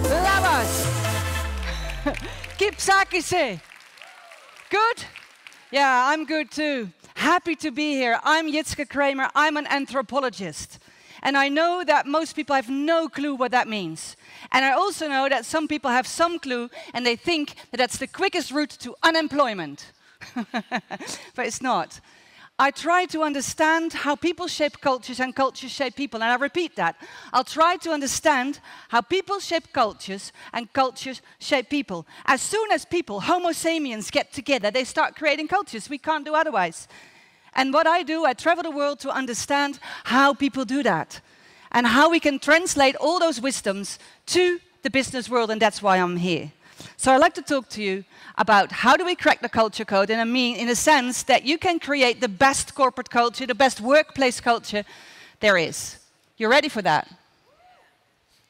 Labas. Kipsakise. Good? Yeah, I'm good too. Happy to be here. I'm Jitske Kramer. I'm an anthropologist. And I know that most people have no clue what that means. And I also know that some people have some clue and they think that that's the quickest route to unemployment. But it's not. I try to understand how people shape cultures and cultures shape people. And I repeat that. I'll try to understand how people shape cultures and cultures shape people. As soon as people, Homo sapiens, get together, they start creating cultures. We can't do otherwise. And what I do, I travel the world to understand how people do that and how we can translate all those wisdoms to the business world, and that's why I'm here. So I'd like to talk to you about how do we crack the culture code, and I mean in a sense that you can create the best corporate culture, the best workplace culture there is. You ready for that?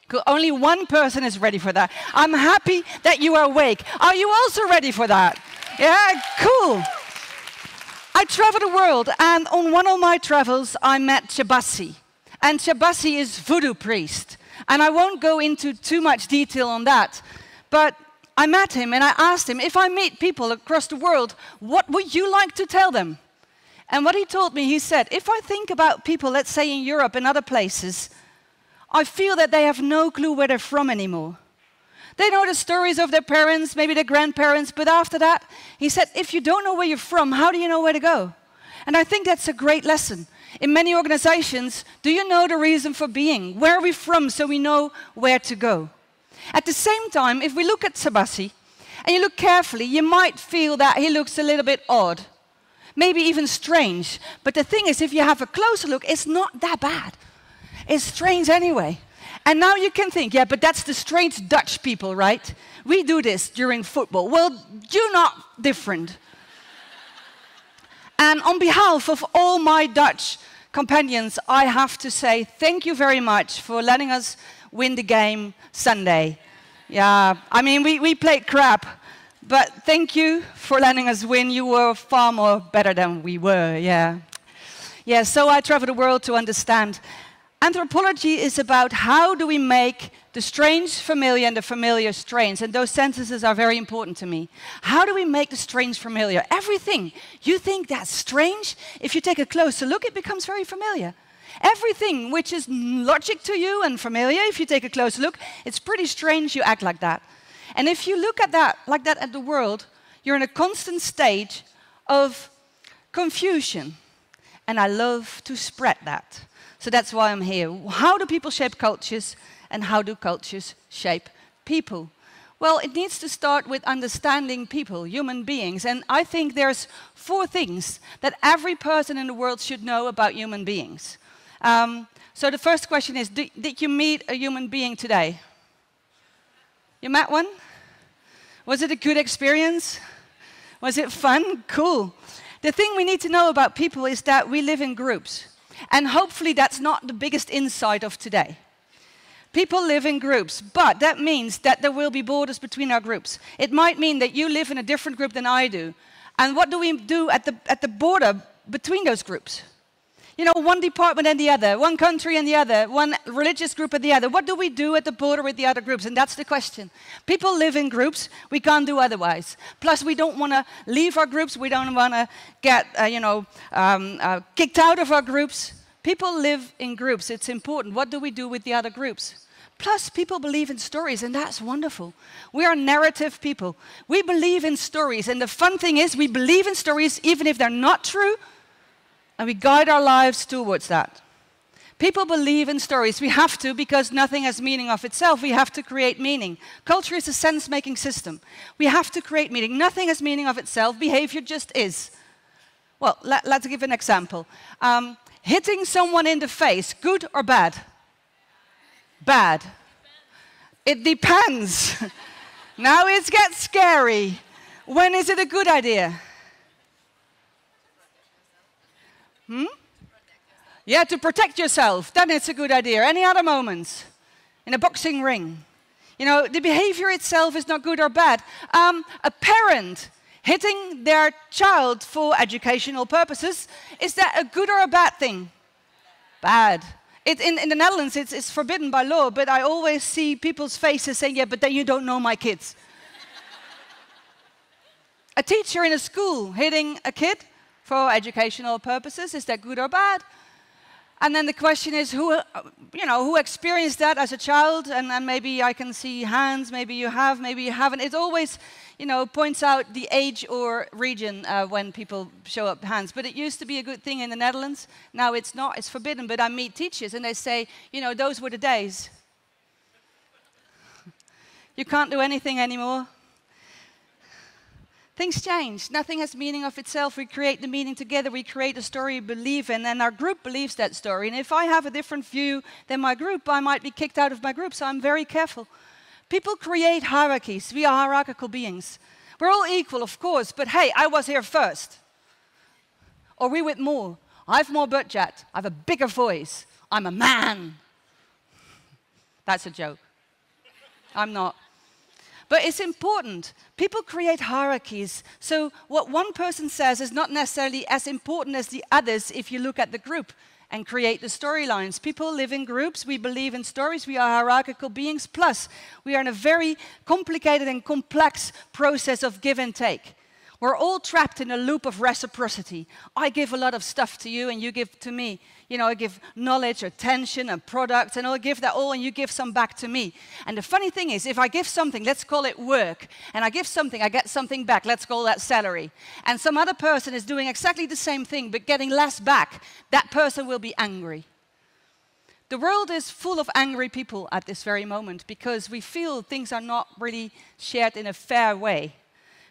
Cool. Only one person is ready for that. I'm happy that you are awake. Are you also ready for that? Yeah, cool. I travel the world, and on one of my travels, I met Shabasi. And Shabasi is voodoo priest. And I won't go into too much detail on that, but I met him and I asked him, if I meet people across the world, what would you like to tell them? And what he told me, he said, if I think about people, let's say in Europe and other places, I feel that they have no clue where they're from anymore. They know the stories of their parents, maybe their grandparents, but after that, he said, if you don't know where you're from, how do you know where to go? And I think that's a great lesson. In many organizations, do you know the reason for being? Where are we from so we know where to go? At the same time, if we look at Shabasi, and you look carefully, you might feel that he looks a little bit odd. Maybe even strange. But the thing is, if you have a closer look, it's not that bad. It's strange anyway. And now you can think, yeah, but that's the strange Dutch people, right? We do this during football. Well, you're not different. And on behalf of all my Dutch companions, I have to say thank you very much for letting us win the game Sunday. Yeah, I mean, we played crap, but thank you for letting us win. You were far more better than we were, yeah. Yeah, so I travel the world to understand. Anthropology is about how do we make the strange familiar and the familiar strange, and those sentences are very important to me. How do we make the strange familiar? Everything you think that's strange, if you take a closer look, it becomes very familiar. Everything which is logic to you and familiar, if you take a closer look, it's pretty strange you act like that. And if you look at that, like that at the world, you're in a constant state of confusion. And I love to spread that. So that's why I'm here. How do people shape cultures, and how do cultures shape people? Well, it needs to start with understanding people, human beings. And I think there's 4 things that every person in the world should know about human beings. So the first question is, did you meet a human being today? You met one? Was it a good experience? Was it fun? Cool. The thing we need to know about people is that we live in groups. And hopefully that's not the biggest insight of today. People live in groups, but that means that there will be borders between our groups. It might mean that you live in a different group than I do. And what do we do at the border between those groups? You know, one department and the other, one country and the other, one religious group and the other. What do we do at the border with the other groups? And that's the question. People live in groups. We can't do otherwise. Plus, we don't want to leave our groups. We don't want to get, kicked out of our groups. People live in groups. It's important. What do we do with the other groups? Plus, people believe in stories, and that's wonderful. We are narrative people. We believe in stories, and the fun thing is we believe in stories even if they're not true, and we guide our lives towards that. People believe in stories. We have to, because nothing has meaning of itself. We have to create meaning. Culture is a sense-making system. We have to create meaning. Nothing has meaning of itself. Behavior just is. Well, let's give an example. Hitting someone in the face, good or bad? Bad. It depends. Now it gets scary. When is it a good idea? Yeah, to protect yourself, then it's a good idea. Any other moments? In a boxing ring. You know, the behavior itself is not good or bad. A parent hitting their child for educational purposes, is that a good or a bad thing? Bad. In the Netherlands, it's forbidden by law, but I always see people's faces saying, yeah, but then you don't know my kids. A teacher in a school hitting a kid for educational purposes, is that good or bad? And then the question is, who experienced that as a child? And maybe I can see hands, maybe you have, maybe you haven't. It always, points out the age or region when people show up hands. But it used to be a good thing in the Netherlands. Now it's not, it's forbidden. But I meet teachers and they say, those were the days. You can't do anything anymore. Things change. Nothing has meaning of itself. We create the meaning together. We create a story we believe in, and our group believes that story. And if I have a different view than my group, I might be kicked out of my group, so I'm very careful. People create hierarchies. We are hierarchical beings. We're all equal, of course, but hey, I was here first. Or we with more. I have more budget. I have a bigger voice. I'm a man. That's a joke. I'm not. But it's important. People create hierarchies. So what one person says is not necessarily as important as the others if you look at the group and create the storylines. People live in groups. We believe in stories. We are hierarchical beings. Plus, we are in a very complicated and complex process of give and take. We're all trapped in a loop of reciprocity. I give a lot of stuff to you and you give to me. I give knowledge, attention, and products, and I'll give that all and you give some back to me. And the funny thing is, if I give something, let's call it work, and I give something, I get something back, let's call that salary. And some other person is doing exactly the same thing, but getting less back, that person will be angry. The world is full of angry people at this very moment because we feel things are not really shared in a fair way.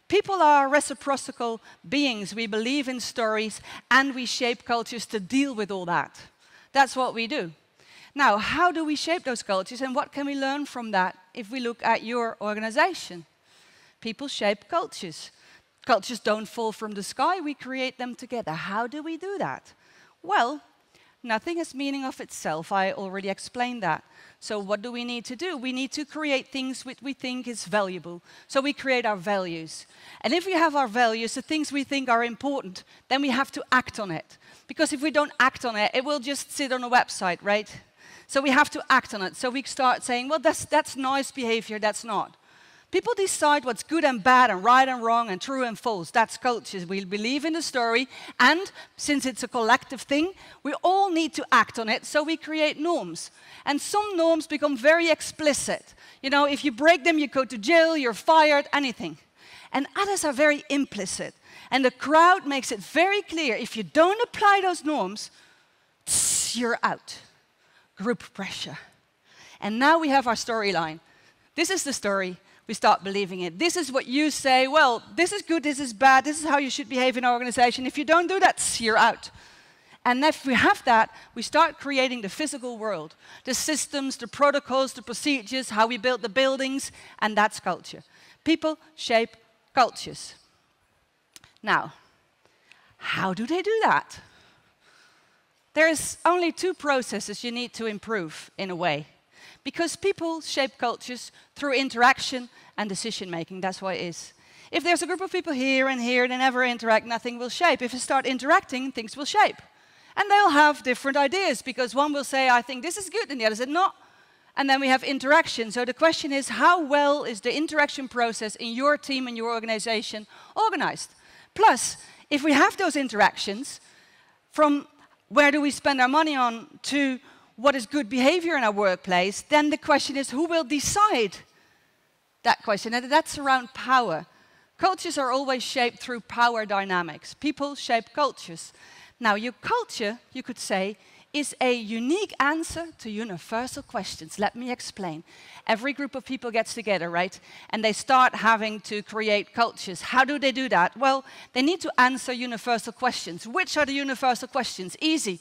People are reciprocal beings. We believe in stories and we shape cultures to deal with all that. That's what we do. Now, how do we shape those cultures and what can we learn from that if we look at your organization? People shape cultures. Cultures don't fall from the sky, we create them together. How do we do that? Well, nothing has meaning of itself. I already explained that. So what do we need to do? We need to create things which we think is valuable. So we create our values. And if we have our values, the things we think are important, then we have to act on it. Because if we don't act on it, it will just sit on a website, right? So we have to act on it. So we start saying, well, that's nice behavior, that's not. People decide what's good and bad and right and wrong and true and false. That's culture. We believe in the story, and since it's a collective thing, we all need to act on it, so we create norms. And some norms become very explicit. If you break them, you go to jail, you're fired, anything. And others are very implicit. And the crowd makes it very clear, if you don't apply those norms, you're out. Group pressure. And now we have our storyline. This is the story. We start believing it. This is what you say, well, this is good, this is bad, this is how you should behave in our organization. If you don't do that, you're out. And if we have that, we start creating the physical world. The systems, the protocols, the procedures, how we build the buildings, and that's culture. People shape cultures. Now, how do they do that? There's only two processes you need to improve in a way. Because people shape cultures through interaction and decision-making. That's what it is. If there's a group of people here and here, they never interact, nothing will shape. If you start interacting, things will shape. And they'll have different ideas, because one will say, I think this is good, and the other said, no. And then we have interaction. So the question is, how well is the interaction process in your team and your organization organized? Plus, if we have those interactions, from where do we spend our money on to what is good behavior in our workplace, then the question is, who will decide that question? And that's around power. Cultures are always shaped through power dynamics. People shape cultures. Now, your culture, you could say, is a unique answer to universal questions. Let me explain. Every group of people gets together, right? And they start having to create cultures. How do they do that? Well, they need to answer universal questions. Which are the universal questions? Easy.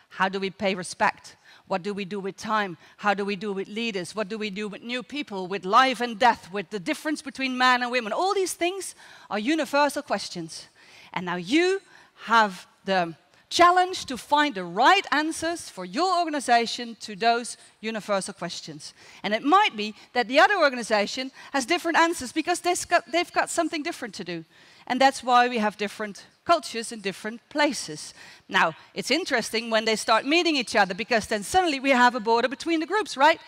How do we pay respect? What do we do with time? How do we do with leaders? What do we do with new people, with life and death, with the difference between men and women? All these things are universal questions. And now you have the challenge to find the right answers for your organization to those universal questions. And it might be that the other organization has different answers because they've got something different to do. And that's why we have different cultures in different places. Now, it's interesting when they start meeting each other, because then suddenly we have a border between the groups, right?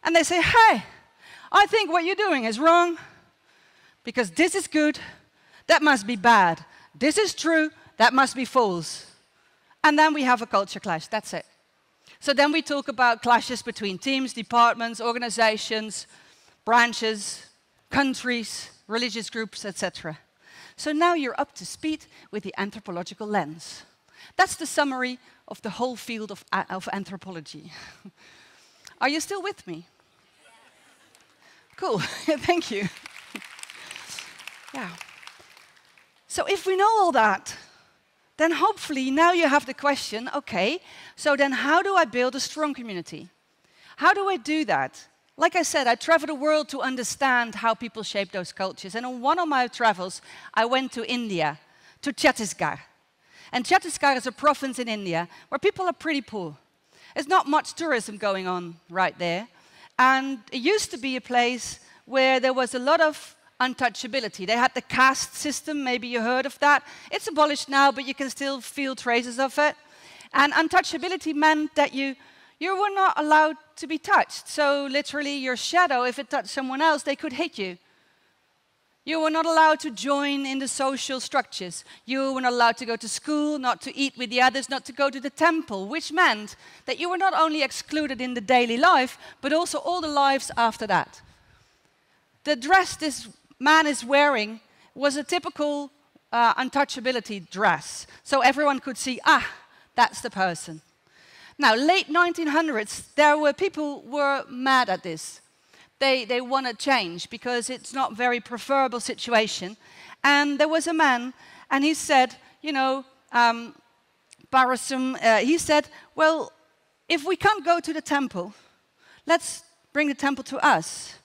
And they say, hey, I think what you're doing is wrong, because this is good, that must be bad. This is true, that must be false. And then we have a culture clash, that's it. So then we talk about clashes between teams, departments, organizations, branches, countries, religious groups, etc. So now you're up to speed with the anthropological lens. That's the summary of the whole field of anthropology. Are you still with me? Cool, thank you. Yeah. So if we know all that, then hopefully now you have the question, okay, so then how do I build a strong community? How do I do that? Like I said, I travel the world to understand how people shape those cultures. And on one of my travels, I went to India, to Chhattisgarh. And Chhattisgarh is a province in India where people are pretty poor. There's not much tourism going on right there. And it used to be a place where there was a lot of untouchability. They had the caste system, maybe you heard of that. It's abolished now, but you can still feel traces of it. And untouchability meant that you were not allowed to be touched. So literally your shadow, if it touched someone else, they could hit you. You were not allowed to join in the social structures. You were not allowed to go to school, not to eat with the others, not to go to the temple, which meant that you were not only excluded in the daily life, but also all the lives after that. The dress this man is wearing was a typical untouchability dress. So everyone could see, that's the person. Now, late 1900s, there were people who were mad at this. They want to change because it's not a very preferable situation. And there was a man, and he said, you know, Parasum, he said, well, if we can't go to the temple, let's bring the temple to us.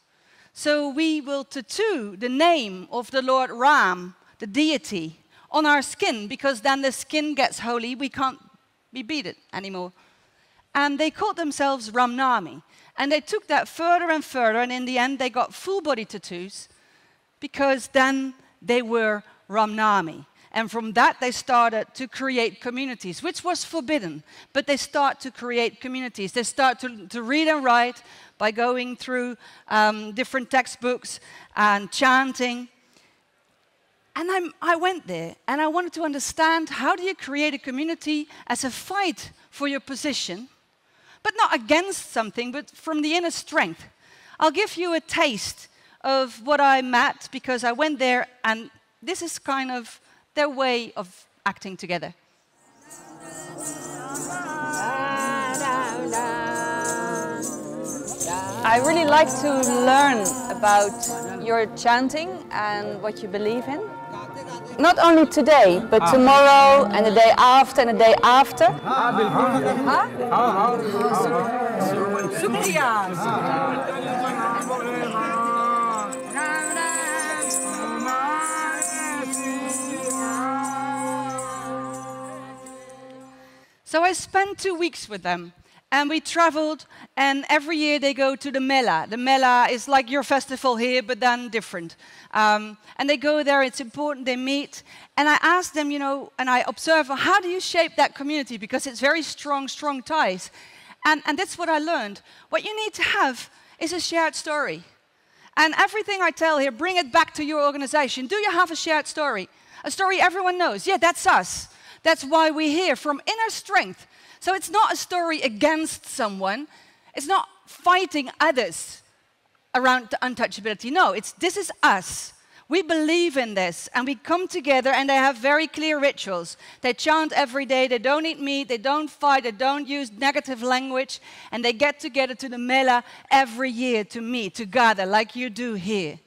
So we will tattoo the name of the Lord Ram, the deity, on our skin, because then the skin gets holy, we can't be beaten anymore. And they called themselves Ramnami. And they took that further and further, and in the end they got full body tattoos, because then they were Ramnami. And from that they started to create communities, which was forbidden. But they start to create communities. They start to read and write by going through different textbooks and chanting. And I went there, and I wanted to understand, how do you create a community as a fight for your position, but not against something, but from the inner strength. I'll give you a taste of what I met, because I went there, and this is kind of their way of acting together. I really like to learn about your chanting and what you believe in. Not only today, but tomorrow and the day after and the day after. So I spent 2 weeks with them, and we traveled, and every year they go to the Mela. The Mela is like your festival here, but then different. And they go there, it's important, they meet. And I asked them, you know, and I observe, how do you shape that community? Because it's very strong, strong ties. And that's what I learned. What you need to have is a shared story. And everything I tell here, bring it back to your organization. Do you have a shared story? A story everyone knows. Yeah, that's us. That's why we're here, from inner strength. So it's not a story against someone. It's not fighting others around the untouchability. No, this is us. We believe in this, and we come together, and they have very clear rituals. They chant every day, they don't eat meat, they don't fight, they don't use negative language, and they get together to the Mela every year to meet, to gather, like you do here.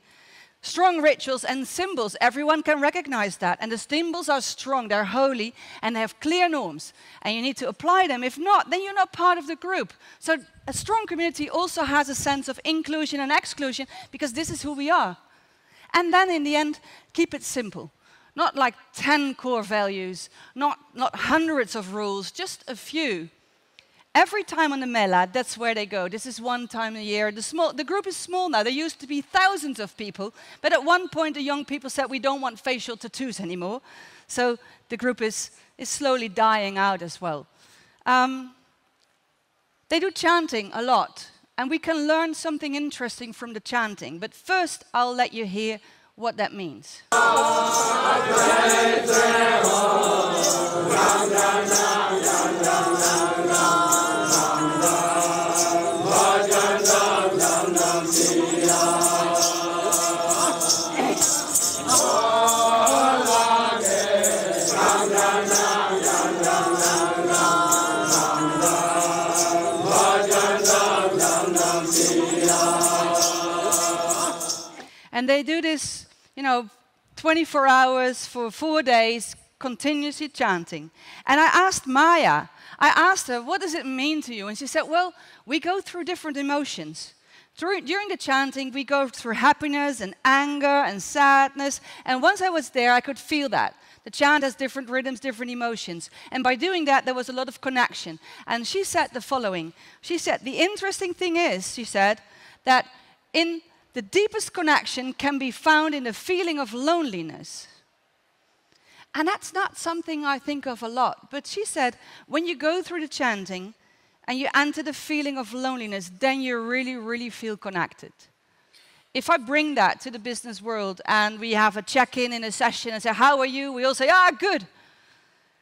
Strong rituals and symbols, everyone can recognize that. And the symbols are strong, they're holy, and they have clear norms. And you need to apply them. If not, then you're not part of the group. So a strong community also has a sense of inclusion and exclusion, because this is who we are. And then in the end, keep it simple. Not like 10 core values, not hundreds of rules, just a few. every time on the Mela, that's where they go. This is one time a year. The group is small now. There used to be thousands of people, but at one point the young people said, we don't want facial tattoos anymore. So the group is slowly dying out as well. They do chanting a lot, and we can learn something interesting from the chanting. But first, I'll let you hear what that means. And they do this, 24 hours for 4 days, continuously chanting. And I asked Maya, what does it mean to you? And she said, well, we go through different emotions. During the chanting, we go through happiness and anger and sadness. And once I was there, I could feel that. The chant has different rhythms, different emotions. And by doing that, there was a lot of connection. And she said the following. She said, the interesting thing is, she said, that in the deepest connection can be found in the feeling of loneliness. And that's not something I think of a lot. But she said, when you go through the chanting and you enter the feeling of loneliness, then you really, really feel connected. If I bring that to the business world and we have a check-in in a session and say, how are you? We all say, good.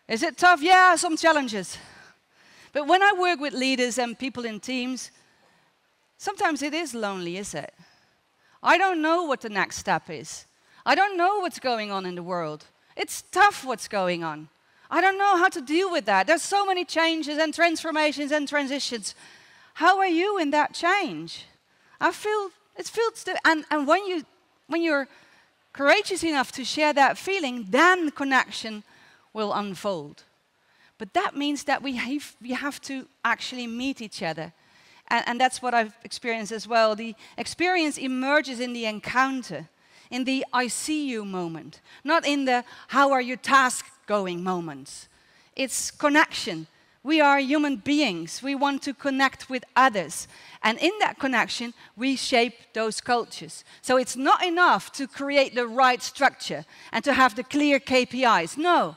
Is it tough? Yeah, some challenges. But when I work with leaders and people in teams, sometimes it is lonely, is it? I don't know what the next step is. I don't know what's going on in the world. It's tough what's going on. I don't know how to deal with that. There's so many changes and transformations and transitions. How are you in that change? I feel it feels, and when you're courageous enough to share that feeling, then connection will unfold. But that means that we have to actually meet each other. And that's what I've experienced as well. The experience emerges in the encounter, in the I see you moment, not in the how are your tasks going moments. It's connection. We are human beings. We want to connect with others. And in that connection, we shape those cultures. So it's not enough to create the right structure and to have the clear KPIs. No.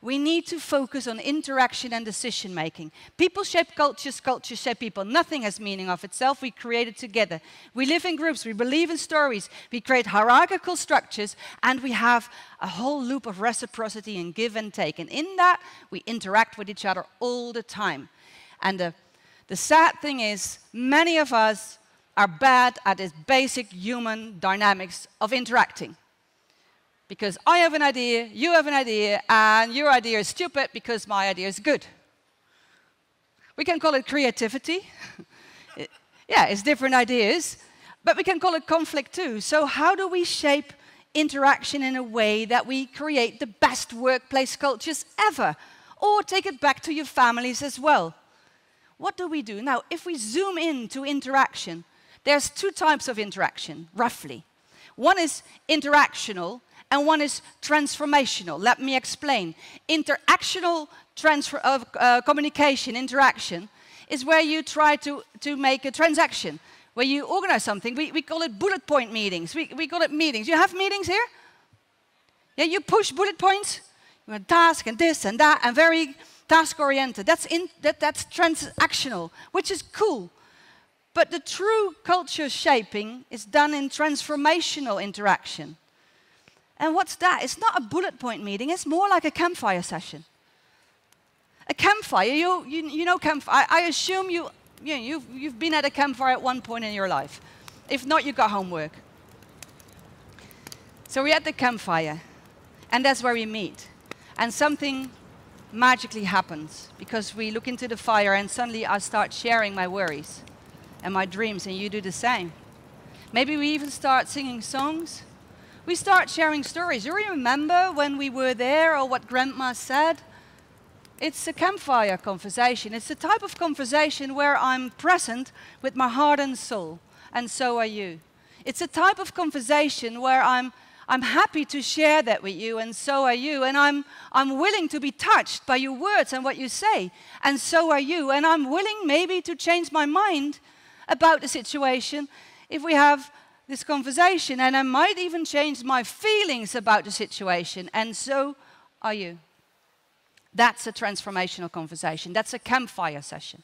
We need to focus on interaction and decision making. People shape cultures, cultures shape people. Nothing has meaning of itself. We create it together. We live in groups, we believe in stories, we create hierarchical structures, and we have a whole loop of reciprocity and give and take. And in that, we interact with each other all the time. And the sad thing is, many of us are bad at this basic human dynamics of interacting. Because I have an idea, you have an idea, and your idea is stupid because my idea is good. We can call it creativity. Yeah, it's different ideas, but we can call it conflict too. So how do we shape interaction in a way that we create the best workplace cultures ever? Or take it back to your families as well. What do we do? Now, if we zoom in to interaction, there's two types of interaction, roughly. One is interactional, and one is transformational. Let me explain. Interactional communication, interaction, is where you try to make a transaction, where you organize something. We call it bullet point meetings. We call it meetings. You have meetings here? Yeah, you push bullet points. You have task and this and that, and very task-oriented. That's transactional, which is cool. But the true culture shaping is done in transformational interaction. And what's that? It's not a bullet point meeting, it's more like a campfire session. A campfire, you know campfire. I assume you've been at a campfire at one point in your life. If not, you got homework. So we're at the campfire, and that's where we meet. And something magically happens, because we look into the fire and suddenly I start sharing my worries and my dreams, and you do the same. Maybe we even start singing songs. We start sharing stories. You remember when we were there or what Grandma said? It's a campfire conversation. It's a type of conversation where I'm present with my heart and soul, and so are you. It's a type of conversation where I'm happy to share that with you, and so are you. And I'm willing to be touched by your words and what you say, and so are you. And I'm willing maybe to change my mind about the situation if we have this conversation. And I might even change my feelings about the situation, and so are you. That's a transformational conversation. That's a campfire session.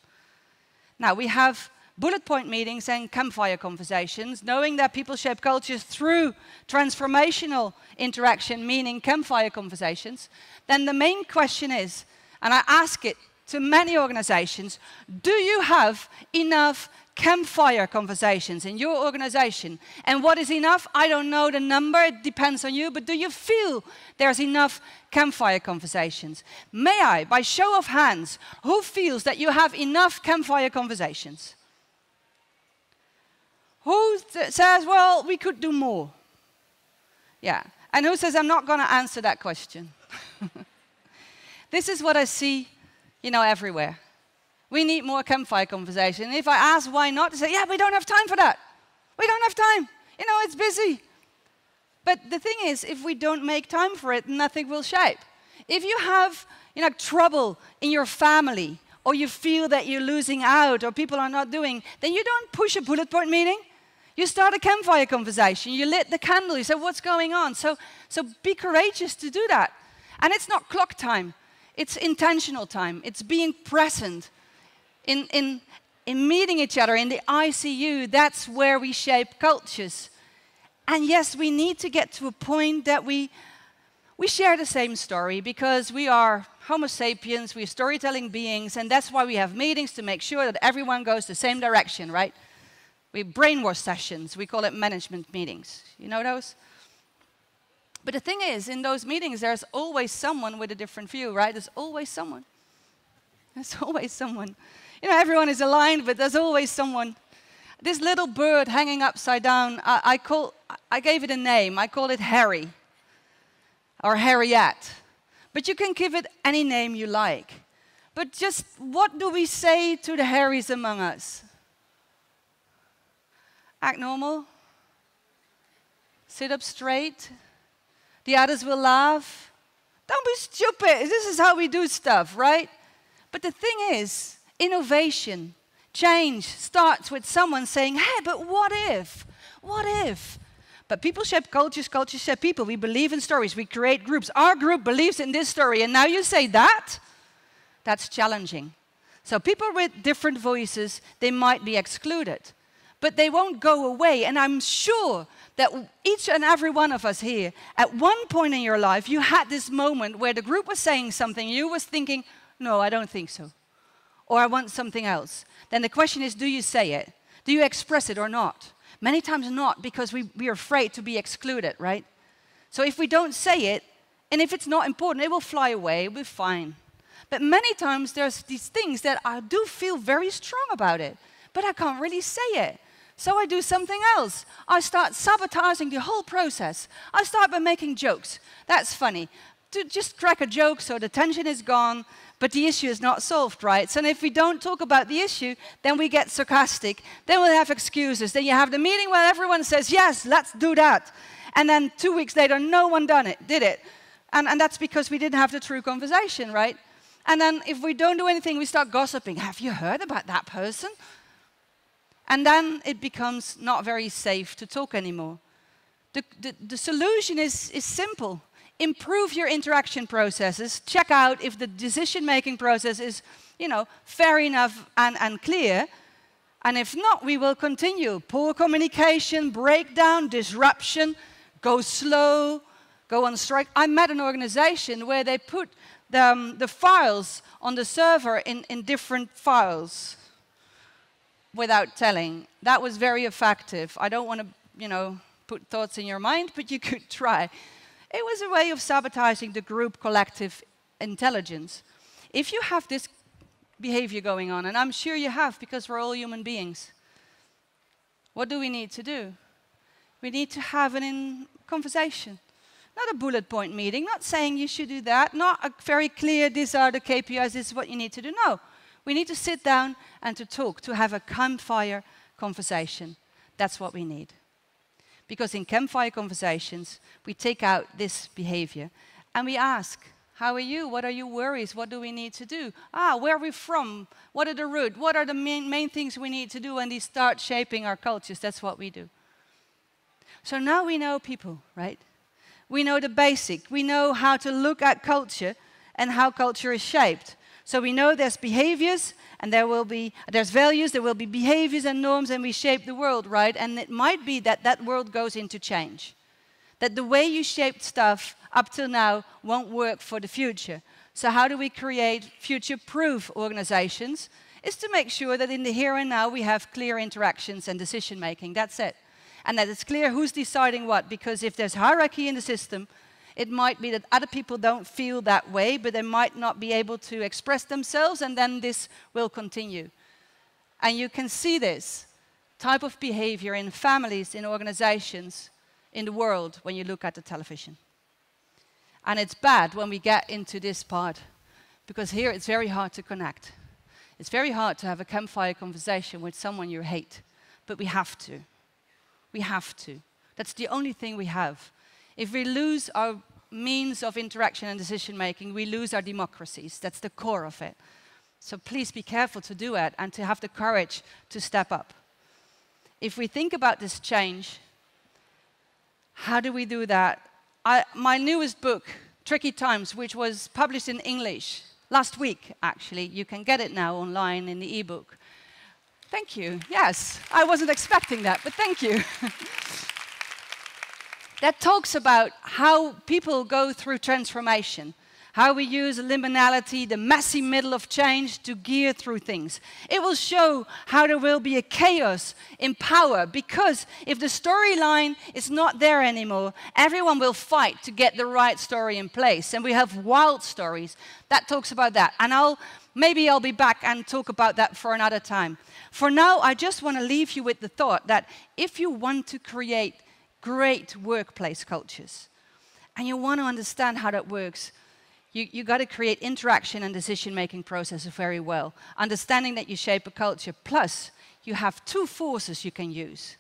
Now, we have bullet point meetings and campfire conversations, knowing that people shape cultures through transformational interaction, meaning campfire conversations. Then the main question is, and I ask it to many organizations, do you have enough campfire conversations in your organization? And what is enough? I don't know the number, it depends on you, but do you feel there's enough campfire conversations? May I, by show of hands, who feels that you have enough campfire conversations? Who says, well, we could do more? Yeah. And who says, I'm not going to answer that question? This is what I see, everywhere. We need more campfire conversation. And if I ask why not, they say, yeah, we don't have time for that. We don't have time. It's busy. But the thing is, if we don't make time for it, nothing will shape. If you have, trouble in your family, or you feel that you're losing out, or people are not doing, then you don't push a bullet point meeting. You start a campfire conversation. You lit the candle. You say, what's going on? So be courageous to do that. And it's not clock time. It's intentional time. It's being present. In meeting each other in the ICU, that's where we shape cultures. And yes, we need to get to a point that we share the same story, because we are Homo sapiens, we're storytelling beings, and that's why we have meetings, to make sure that everyone goes the same direction, right? We brainwash sessions, we call it management meetings. You know those? But the thing is, in those meetings, there's always someone with a different view, right? There's always someone. There's always someone. Everyone is aligned, but there's always someone. This little bird hanging upside down, I gave it a name. I call it Harry, or Harriet. But you can give it any name you like. But just what do we say to the Harrys among us? Act normal. Sit up straight. The others will laugh. Don't be stupid. This is how we do stuff, right? But the thing is, innovation, change starts with someone saying, hey, but what if? What if? But people shape cultures, cultures shape people. We believe in stories, we create groups. Our group believes in this story, and now you say that? That's challenging. So people with different voices, they might be excluded, but they won't go away. And I'm sure that each and every one of us here, at one point in your life, you had this moment where the group was saying something, you was thinking, no, I don't think so. Or I want something else. Then the question is, do you say it? Do you express it or not? Many times not, because we are afraid to be excluded, right? So if we don't say it, and if it's not important, it will fly away, it will be fine. But many times there's these things that I do feel very strong about it, but I can't really say it. So I do something else. I start sabotaging the whole process. I start by making jokes. That's funny. To just crack a joke so the tension is gone, but the issue is not solved, right? So if we don't talk about the issue, then we get sarcastic, then we'll have excuses. Then you have the meeting where everyone says, yes, let's do that. And then 2 weeks later, no one did it. And that's because we didn't have the true conversation, right? And then if we don't do anything, we start gossiping. Have you heard about that person? And then it becomes not very safe to talk anymore. The solution is simple. Improve your interaction processes. Check out if the decision-making process is, fair enough and clear. And if not, we will continue. Poor communication, breakdown, disruption, go slow, go on strike. I met an organization where they put the files on the server in different files without telling. That was very effective. I don't want to, put thoughts in your mind, but you could try. It was a way of sabotaging the group collective intelligence. If you have this behavior going on, and I'm sure you have because we're all human beings, what do we need to do? We need to have a conversation. Not a bullet point meeting, not saying you should do that, not a very clear, these are the KPIs, this is what you need to do. No, we need to sit down and to talk, to have a campfire conversation. That's what we need. Because in campfire conversations, we take out this behavior and we ask, how are you? What are your worries? What do we need to do? Where are we from? What are the roots? What are the main things we need to do? And they start shaping our cultures. That's what we do. So now we know people, right? We know the basic. We know how to look at culture and how culture is shaped. So we know there's behaviors and there's values, there will be behaviors and norms, and we shape the world, right? And it might be that that world goes into change. That the way you shaped stuff up till now won't work for the future. So how do we create future-proof organizations? Is to make sure that in the here and now we have clear interactions and decision-making. That's it. And that it's clear who's deciding what. Because if there's hierarchy in the system, it might be that other people don't feel that way, but they might not be able to express themselves, and then this will continue. And you can see this type of behavior in families, in organizations, in the world when you look at the television. And it's bad when we get into this part, because here it's very hard to connect. It's very hard to have a campfire conversation with someone you hate, but we have to. We have to. That's the only thing we have. If we lose our means of interaction and decision-making, we lose our democracies. That's the core of it. So please be careful to do it and to have the courage to step up. If we think about this change, how do we do that? My newest book, Tricky Times, which was published in English last week, actually. You can get it now online in the ebook. Thank you. Yes, I wasn't expecting that, but thank you. That talks about how people go through transformation, how we use liminality, the messy middle of change, to gear through things. It will show how there will be a chaos in power, because if the storyline is not there anymore, everyone will fight to get the right story in place. And we have wild stories. That talks about that. And maybe I'll be back and talk about that for another time. For now, I just want to leave you with the thought that if you want to create great workplace cultures, and you want to understand how that works, you got to create interaction and decision-making processes very well, understanding that you shape a culture. Plus, you have two forces you can use.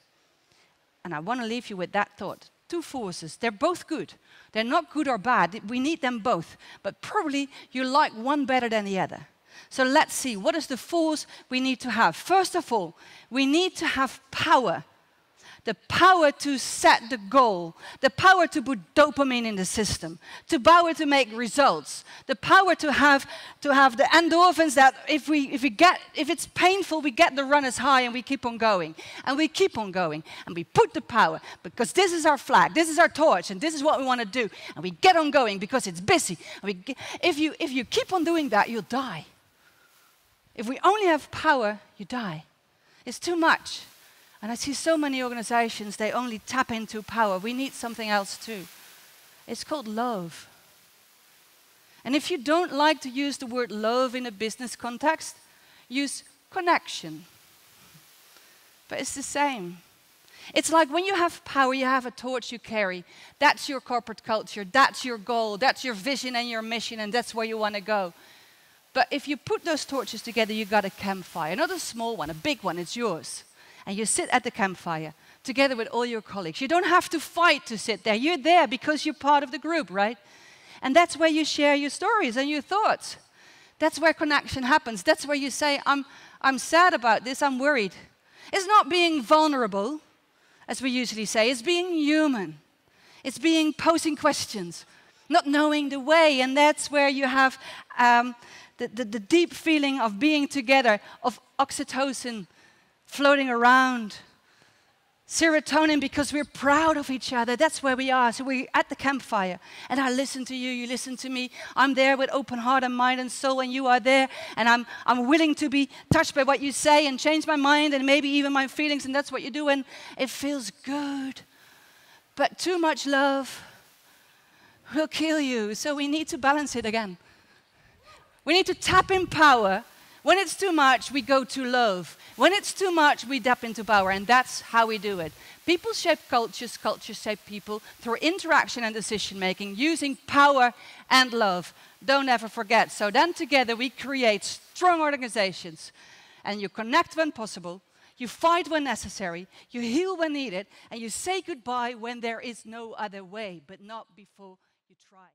And I want to leave you with that thought. Two forces. They're both good. They're not good or bad. We need them both. But probably you like one better than the other. So let's see, what is the force we need to have? First of all, we need to have power. The power to set the goal, the power to put dopamine in the system, the power to make results, the power to have the endorphins that if it's painful, we get the runners high and we keep on going. And we keep on going. And we put the power, because this is our flag, this is our torch, and this is what we want to do. And we get on going because it's busy. And if you keep on doing that, you'll die. If we only have power, you die. It's too much. And I see so many organizations, they only tap into power. We need something else too. It's called love. And if you don't like to use the word love in a business context, use connection. But it's the same. It's like when you have power, you have a torch you carry. That's your corporate culture, that's your goal, that's your vision and your mission, and that's where you want to go. But if you put those torches together, you got a campfire. Not a small one, a big one, it's yours. And you sit at the campfire together with all your colleagues. You don't have to fight to sit there. You're there because you're part of the group, right? And that's where you share your stories and your thoughts. That's where connection happens. That's where you say, I'm sad about this, I'm worried. It's not being vulnerable, as we usually say. It's being human. It's being posing questions, not knowing the way. And that's where you have the deep feeling of being together, of oxytocin floating around, serotonin, because we're proud of each other. That's where we are. So we're at the campfire, and I listen to you, you listen to me. I'm there with open heart and mind and soul, and you are there, and I'm willing to be touched by what you say and change my mind and maybe even my feelings, and that's what you do, and it feels good. But too much love will kill you, so we need to balance it again. We need to tap in power. When it's too much, we go to love. When it's too much, we tap into power, and that's how we do it. People shape cultures, cultures shape people through interaction and decision-making, using power and love. Don't ever forget. So then together we create strong organizations, and you connect when possible, you fight when necessary, you heal when needed, and you say goodbye when there is no other way, but not before you try.